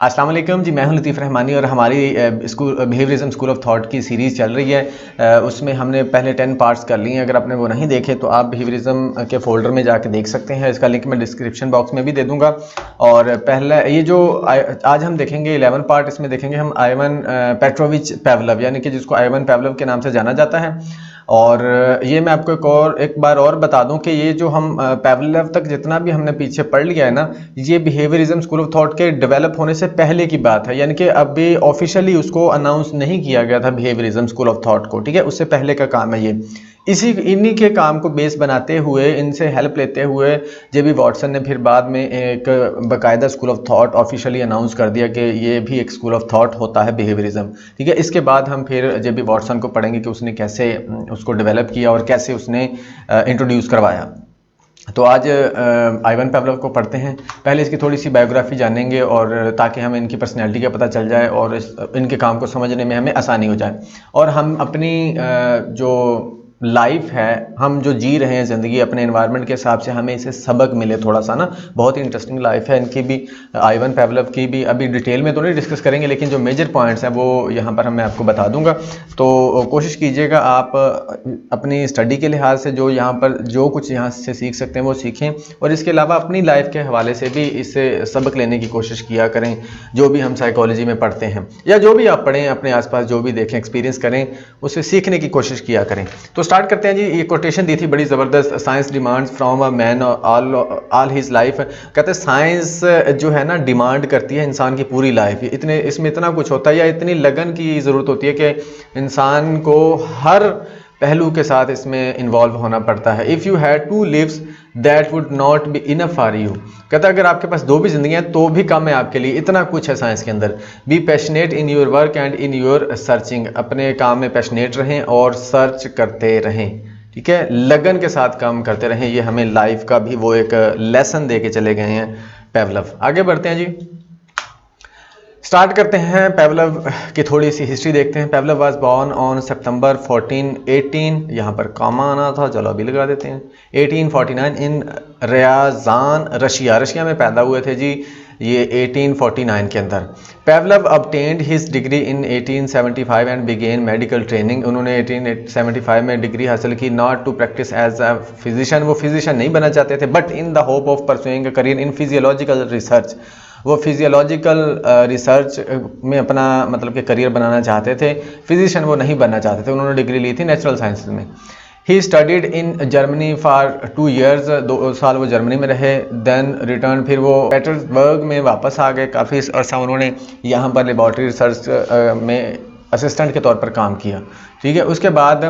अस्सलाम वालेकुम जी, मैं हूं लतीफ़ रहमानी और हमारी बिहेवियरिज्म स्कूल ऑफ थॉट की सीरीज़ चल रही है। उसमें हमने पहले 10 पार्ट्स कर लिए हैं। अगर आपने वो नहीं देखे तो आप बिहेवियरिज्म के फोल्डर में जाके देख सकते हैं। इसका लिंक मैं डिस्क्रिप्शन बॉक्स में भी दे दूंगा। और पहला ये जो आज हम देखेंगे 11 पार्ट, इसमें देखेंगे हम आइवन पेट्रोविच पावलोव, यानी कि जिसको आइवन पावलोव के नाम से जाना जाता है। और ये मैं आपको एक बार और बता दूं कि ये जो हम पावलोव तक जितना भी हमने पीछे पढ़ लिया है ना, ये बिहेवियरिज्म स्कूल ऑफ थॉट के डेवलप होने से पहले की बात है, यानी कि अभी ऑफिशियली उसको अनाउंस नहीं किया गया था बिहेवियरिज्म स्कूल ऑफ थॉट को, ठीक है। उससे पहले का काम है ये। इन्हीं के काम को बेस बनाते हुए, इनसे हेल्प लेते हुए जेबी वॉटसन ने फिर बाद में एक बाकायदा school of thought officially announce कर दिया कि ये भी एक स्कूल ऑफ थॉट होता है बिहेवियरिज्म, ठीक है। इसके बाद हम फिर जेबी वॉटसन को पढ़ेंगे कि उसने कैसे उसको डेवलप किया और कैसे उसने इंट्रोड्यूस करवाया। तो आज आइवन पावलोव को पढ़ते हैं। पहले इसकी थोड़ी सी बायोग्राफी जानेंगे और ताकि हमें इनकी पर्सनैलिटी का पता चल जाए और इनके काम को समझने में हमें आसानी हो जाए, और हम अपनी जो लाइफ है, हम जो जी रहे हैं ज़िंदगी अपने एनवायरनमेंट के हिसाब से, हमें इसे सबक मिले थोड़ा सा ना। बहुत ही इंटरेस्टिंग लाइफ है इनकी भी, आइवन पावलोव की भी। अभी डिटेल में तो नहीं डिस्कस करेंगे, लेकिन जो मेजर पॉइंट्स हैं वो यहाँ पर मैं आपको बता दूंगा। तो कोशिश कीजिएगा आप अपनी स्टडी के लिहाज से जो यहाँ पर जो कुछ यहाँ से सीख सकते हैं वो सीखें, और इसके अलावा अपनी लाइफ के हवाले से भी इससे सबक लेने की कोशिश किया करें। जो भी हम साइकोलॉजी में पढ़ते हैं या जो भी आप पढ़ें, अपने आसपास जो भी देखें, एक्सपीरियंस करें, उससे सीखने की कोशिश किया करें। तो स्टार्ट करते हैं जी। ये कोटेशन दी थी बड़ी ज़बरदस्त, science demands from a man all his life. कहते हैं साइंस जो है ना डिमांड करती है इंसान की पूरी लाइफ। इसमें इतना कुछ होता है या इतनी लगन की ज़रूरत होती है कि इंसान को हर पहलू के साथ इसमें इन्वॉल्व होना पड़ता है। If you had 2 lives that would not be enough for you. कहता है अगर आपके पास 2 भी जिंदगियां तो भी कम है आपके लिए, इतना कुछ है साइंस के अंदर। Be passionate in your work and in your searching. अपने काम में पैशनेट रहें और सर्च करते रहें, ठीक है, लगन के साथ काम करते रहें। ये हमें लाइफ का भी वो एक लेसन दे के चले गए हैं पावलोव। आगे बढ़ते हैं जी, स्टार्ट करते हैं। पावलोव की थोड़ी सी हिस्ट्री देखते हैं। पावलोव वाज बॉर्न ऑन सितंबर 1418, यहाँ पर कॉमा आना था, चलो अभी लगा देते हैं, 1849 इन रियाजान, रशिया में पैदा हुए थे जी ये 1849 के अंदर। Pavlov obtained his degree in 1875 and began medical training। उन्होंने 1875 में डिग्री हासिल की। not to practice as a physician, वो फिजिशियन नहीं बनना चाहते थे, but in the hope of pursuing a career in physiological research। वो फिजियोलॉजिकल रिसर्च में अपना मतलब कि करियर बनाना चाहते थे, फिजिशियन वो नहीं बनना चाहते थे। उन्होंने डिग्री ली थी नेचुरल साइंसेज में। He studied in Germany for 2 years, 2 साल वो जर्मनी में रहे। देन रिटर्न, फिर वो पेटर्सबर्ग में वापस आ गए। काफ़ी अर्सा उन्होंने यहाँ पर लेबॉर्ट्री रिसर्च में असिस्टेंट के तौर पर काम किया, ठीक है। उसके बाद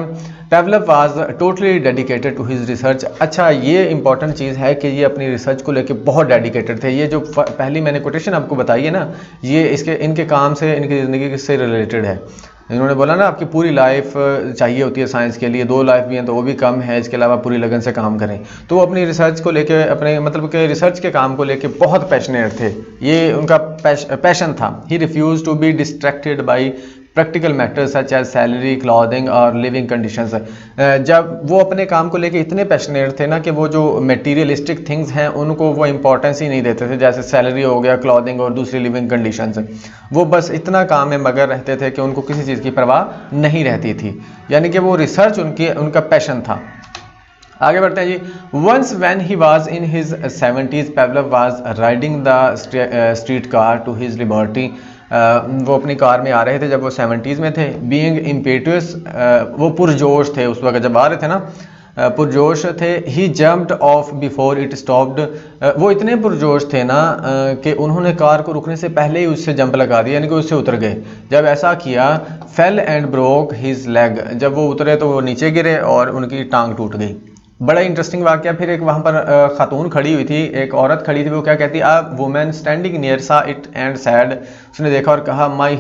Pavlov was totally dedicated to his research. अच्छा, ये इंपॉर्टेंट चीज़ है कि ये अपनी रिसर्च को लेके बहुत डेडिकेटेड थे। ये जो पहली मैंने कोटेशन आपको बताई है ना, ये इनके काम से, इनकी ज़िंदगी से रिलेटेड है। इन्होंने बोला ना आपकी पूरी लाइफ चाहिए होती है साइंस के लिए, 2 लाइफ भी हैं तो वो भी कम है, इसके अलावा पूरी लगन से काम करें। तो वो अपनी रिसर्च को लेके, अपने मतलब के रिसर्च के काम को लेके बहुत पैशनेट थे। ये उनका पैशन था। He refuse to be distracted by practical matters such as salary, clothing और लिविंग कंडीशंस। जब वो अपने काम को लेके इतने पैशनेट थे ना कि वो जो मटेरियलिस्टिक थिंग्स हैं उनको वो इंपॉर्टेंस ही नहीं देते थे, जैसे सैलरी हो गया, क्लॉथिंग और दूसरी लिविंग कंडीशंस। वो बस इतना काम में मगर रहते थे कि उनको किसी चीज़ की परवाह नहीं रहती थी, यानी कि वो रिसर्च उनका पैशन था। आगे बढ़ते हैं जी। Once when he was in his 70s, Pavlov was riding the street car to his liberty. वो अपनी कार में आ रहे थे जब वो 70s में थे। बीइंग इम्पेटुअस, वो पुरजोश थे उस वक्त जब आ रहे थे ना, पुरजोश थे। He jumped off before it stopped. वो इतने पुरजोश थे ना कि उन्होंने कार को रुकने से पहले ही उससे जंप लगा दिया, यानी कि उससे उतर गए। जब ऐसा किया, fail and broke his leg. जब वो उतरे तो वो नीचे गिरे और उनकी टांग टूट गई। बड़ा इंटरेस्टिंग वाक़या। फिर एक वहाँ पर खातून खड़ी हुई थी, एक औरत खड़ी थी, वो क्या कहती, आ वुमेन स्टैंडिंग नियर सा इट एंड सैड। उसने देखा और कहा, my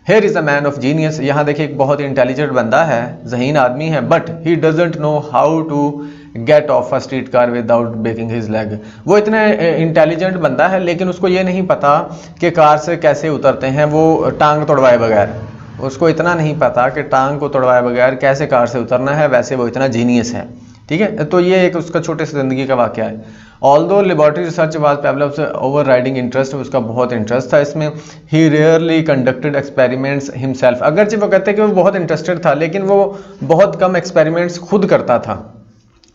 here is a man of genius. यहाँ देखिए एक बहुत ही इंटेलिजेंट बंदा है, ज़हीन आदमी है, but he doesn't know how to get off a street car without breaking his leg. वो इतना इंटेलिजेंट बंदा है लेकिन उसको ये नहीं पता कि कार से कैसे उतरते हैं वो टांग तोड़वाए बगैर। उसको इतना नहीं पता कि टांग को तोड़वाए बगैर कैसे कार से उतरना है, वैसे वो इतना जीनियस है। ठीक है, तो ये एक उसका छोटे से ज़िंदगी का वाक़या है। Although laboratory research was Pavlov's overriding interest, उसका बहुत इंटरेस्ट था इसमें। He rarely conducted experiments himself, अगरचे वो कहते हैं कि वो बहुत इंटरेस्टेड था लेकिन वो बहुत कम एक्सपेरिमेंट्स खुद करता था,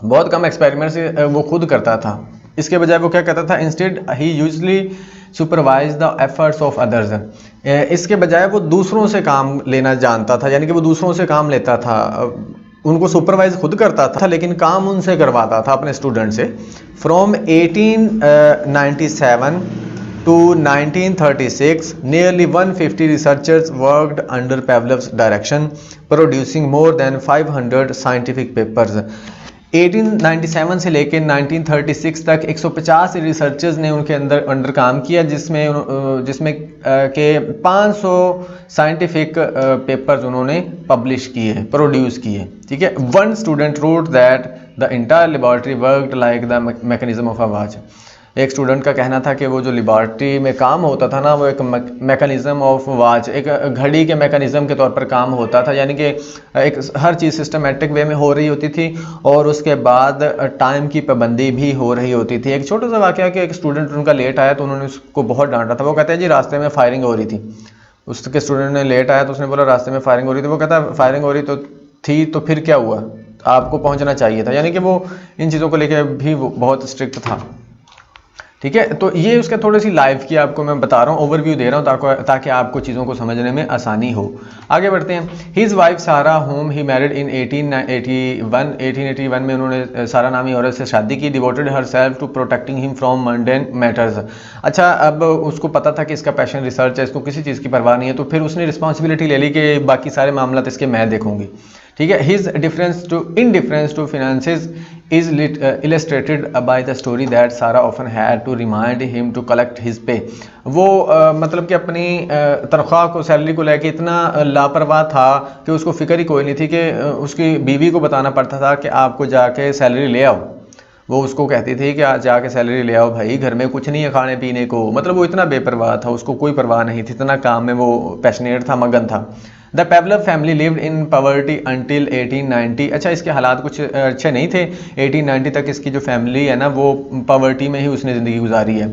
बहुत कम एक्सपेरिमेंट्स वो खुद करता था। इसके बजाय वो क्या कहता था, instead he usually supervise the efforts of others, इसके बजाय वो दूसरों से काम लेना जानता था, यानी कि वो दूसरों से काम लेता था, उनको सुपरवाइज खुद करता था लेकिन काम उनसे करवाता था अपने स्टूडेंट से। From 1897 to 1936 nearly 150 researchers worked under Pavlov's direction, producing more than 500 scientific papers. 1897 से लेकर 1936 तक 150 रिसर्चर्स ने उनके अंडर काम किया, जिसमें के 500 साइंटिफिक पेपर्स उन्होंने पब्लिश किए, प्रोड्यूस किए। ठीक है, one student wrote that the entire laboratory worked like the mechanism of a watch. एक स्टूडेंट का कहना था कि वो जो लेबॉर्ट्री में काम होता था ना, वो एक मैकेनिज्म ऑफ वॉच, एक घड़ी के मैकेनिज्म के तौर पर काम होता था, यानी कि एक हर चीज़ सिस्टमेटिक वे में हो रही होती थी और उसके बाद टाइम की पाबंदी भी हो रही होती थी। एक छोटा सा वाकया कि एक स्टूडेंट उनका लेट आया तो उन्होंने उसको बहुत डांटा था। वो कहते हैं जी रास्ते में फायरिंग हो रही थी, उसके स्टूडेंट ने लेट आया तो उसने बोला रास्ते में फायरिंग हो रही थी। वो कहता फायरिंग हो रही तो थी तो फिर क्या हुआ, आपको पहुँचना चाहिए था, यानी कि वो इन चीज़ों को लेकर भी वो बहुत स्ट्रिक्ट था। ठीक है, तो ये उसका थोड़ी सी लाइफ की आपको मैं बता रहा हूँ, ओवरव्यू दे रहा हूँ ताकि आपको चीज़ों को समझने में आसानी हो। आगे बढ़ते हैं। His wife Sara whom he married in 1881 में उन्होंने सारा नामी औरत से शादी की। Devoted herself to protecting him from mundane matters. अच्छा, अब उसको पता था कि इसका पैशन रिसर्च है, इसको किसी चीज़ की परवाह नहीं है, तो फिर उसने रिस्पॉन्सिबिलिटी ले ली कि बाकी सारे मामला इसके मैं देखूंगी। ठीक है, his indifference to finances is illustrated by the story that Sarah often had to remind him to collect his pay. वो मतलब कि अपनी तनख्वाह को, सैलरी को लेके इतना लापरवाह था कि उसको फिक्र ही कोई नहीं थी कि उसकी बीवी को बताना पड़ता था कि आपको जाके सैलरी ले आओ। वो उसको कहती थी कि आज जाके सैलरी ले आओ भाई, घर में कुछ नहीं है खाने पीने को। मतलब वो इतना बेपरवाह था, उसको कोई परवाह नहीं थी, इतना काम में वो पैशनेट था, मगन था। The पेवलव family lived in poverty until 1890। अच्छा, इसके हालात कुछ अच्छे नहीं थे। 1890 तक इसकी जो फैमिली है ना, वो पॉवर्टी में ही उसने ज़िंदगी गुजारी है।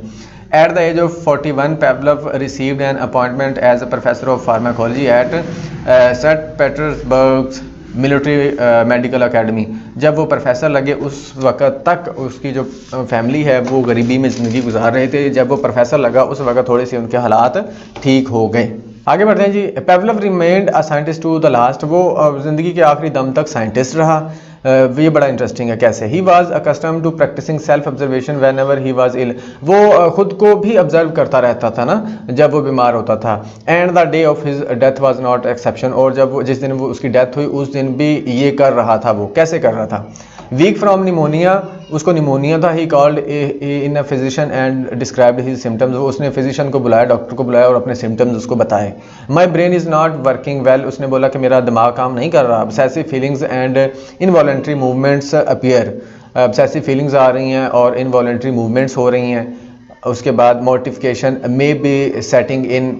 At the age of 41 Pavlov received an appointment as a professor of pharmacology at Saint Petersburg Military Medical Academy. जब वो प्रोफेसर लगे उस वक़्त तक उसकी जो फैमिली है वो गरीबी में ज़िंदगी गुजार रहे थे। जब वो प्रोफेसर लगा उस वक़्त थोड़े से उनके हालात ठीक हो गए। आगे बढ़ते हैं जी। Pavlov remained a scientist to the last. वो ज़िंदगी के आखिरी दम तक साइंटिस्ट रहा। ये बड़ा इंटरेस्टिंग है कैसे। He was accustom to practicing self observation whenever he was ill. वो खुद को भी ऑब्जर्व करता रहता था ना जब वो बीमार होता था। And the day of his death was not exception. और जब जिस दिन वो उसकी डेथ हुई उस दिन भी ये कर रहा था। वो कैसे कर रहा था? वीक फ्रॉम निमोनिया, उसको निमोनिया था। He called in a physician and described his symptoms. वो उसने फिजिशियन को बुलाया, डॉक्टर को बुलाया और अपने सिम्टम्स उसको बताए। My brain is not working well. उसने बोला कि मेरा दिमाग काम नहीं कर रहा। Obsessive feelings and involuntary movements appear. Obsessive feelings आ रही हैं और इनवॉलंटरी मूवमेंट्स हो रही हैं। उसके बाद mortification may be setting in.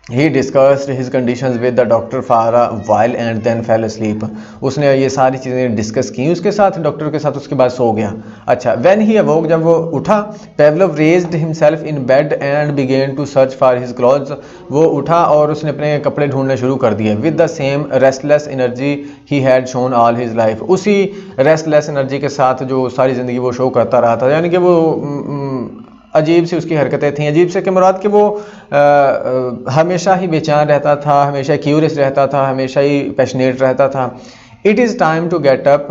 He discussed his conditions with the doctor for a while and then fell asleep. उसने ये सारी चीज़ें डिस्कस की उसके साथ, डॉक्टर के साथ, उसके बाद सो गया। अच्छा, when he awoke, जब वो उठा, Pavlov raised himself in bed and began to search for his clothes. वो उठा और उसने अपने कपड़े ढूंढने शुरू कर दिए। With the same restless energy he had shown all his life. उसी restless energy के साथ जो सारी ज़िंदगी वो शो करता रहा था, यानी कि वो अजीब सी उसकी हरकतें थीं। अजीब से कि मुराद कि वो हमेशा ही बेचैन रहता था, हमेशा क्यूरियस रहता था, हमेशा ही पैशनेट रहता था। It is time to get up,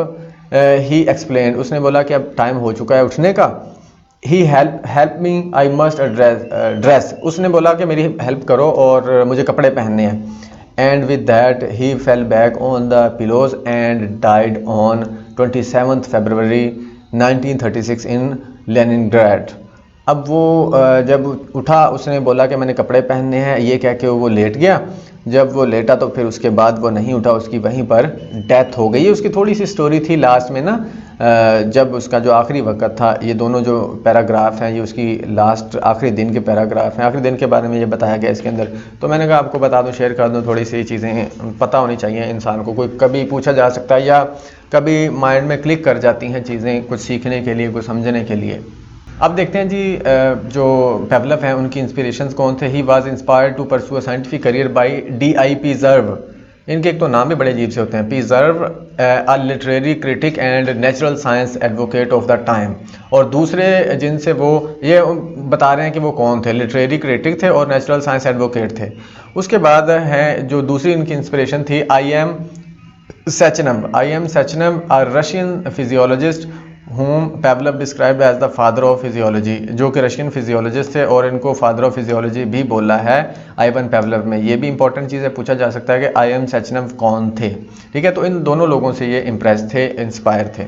he explain. उसने बोला कि अब टाइम हो चुका है उठने का। ही help me, I must dress. उसने बोला कि मेरी हेल्प करो और मुझे कपड़े पहनने हैं। And with that he fell back on the pillows and died on 27 February 1936 in Leningrad. अब वो जब उठा उसने बोला कि मैंने कपड़े पहनने हैं, ये कह के वो लेट गया। जब वो लेटा तो फिर उसके बाद वो नहीं उठा, उसकी वहीं पर डेथ हो गई। उसकी थोड़ी सी स्टोरी थी लास्ट में ना, जब उसका जो आखिरी वक्त था, ये दोनों जो पैराग्राफ हैं ये उसकी लास्ट आखिरी दिन के पैराग्राफ हैं। आखिरी दिन के बारे में ये बताया गया इसके अंदर, तो मैंने कहा आपको बता दूं, शेयर कर दूं, थोड़ी सी चीज़ें पता होनी चाहिए इंसान को। कोई कभी पूछा जा सकता है या कभी माइंड में क्लिक कर जाती हैं चीज़ें, कुछ सीखने के लिए, कुछ समझने के लिए। अब देखते हैं जी, जो पेवलव हैं उनकी इंस्पिरेशंस कौन थे। He was inspired to pursue a scientific career by D.I. Pisarev. इनके एक तो नाम भी बड़े अजीब से होते हैं। Pisarev, a literary critic and natural science advocate of the time. और दूसरे जिनसे वो ये बता रहे हैं कि वो कौन थे, लिटरेरी क्रिटिक थे और नेचुरल साइंस एडवोकेट थे। उसके बाद है जो दूसरी इनकी इंस्पिरेशन थी, I.M. Sechenov, a Russian physiologist whom Pavlov described as the father of physiology, जो कि रशियन फिजियोलॉजिस्ट थे और इनको फादर ऑफ फिजियोलॉजी भी बोला है आइवन पेवलव में। ये भी इंपॉर्टेंट चीज़ है, पूछा जा सकता है कि I.M. सेचनव कौन थे। ठीक है, तो इन दोनों लोगों से ये इम्प्रेस थे, इंस्पायर थे।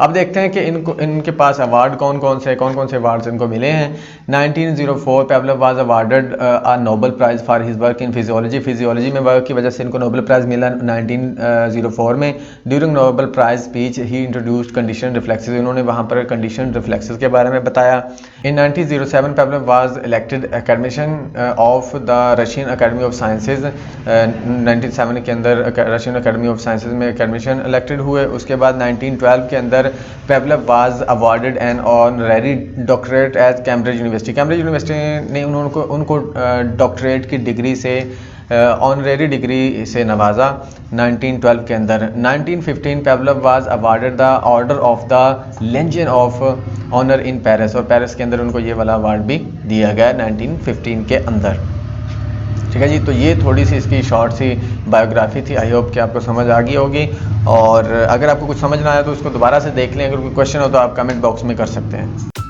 अब देखते हैं कि इनके पास अवार्ड कौन कौन से अवार्ड्स इनको मिले हैं। 1904 पेवलव was awarded a Nobel prize for his work in physiology में वर्क की वजह से इनको नोबेल प्राइज़ मिला 1904 में। ड्यूरिंग नोबेल प्राइज़ स्पीच ही इंट्रोड्यूस्ड कंडीशन रिफ्लेक्सेस, इन्होंने वहाँ पर कंडीशन रिफ्लेक्सेस के बारे में बताया। इन 1907 पेवलव was elected academician of the Russian academy of sciences. 1907 के अंदर रशियन अकेडमी ऑफ साइंसेज में एकेडमिशियन इलेक्टेड हुए। उसके बाद 1912 के अंदर Pavlov was awarded an honorary doctorate at Cambridge University ने उनको डॉक्टरेट की डिग्री से ऑनरेरी डिग्री से नवाजा 1912 के अंदर। 1915 Pavlov was awarded the Order of the Legion of Honour in Paris, और पेरिस के अंदर उनको ये वाला अवार्ड भी दिया गया 1915 के अंदर। ठीक है जी, तो ये थोड़ी सी इसकी शॉर्ट सी बायोग्राफी थी। आई होप कि आपको समझ आ गई होगी, और अगर आपको कुछ समझ ना आया तो उसको दोबारा से देख लें। अगर कोई क्वेश्चन हो तो आप कमेंट बॉक्स में कर सकते हैं।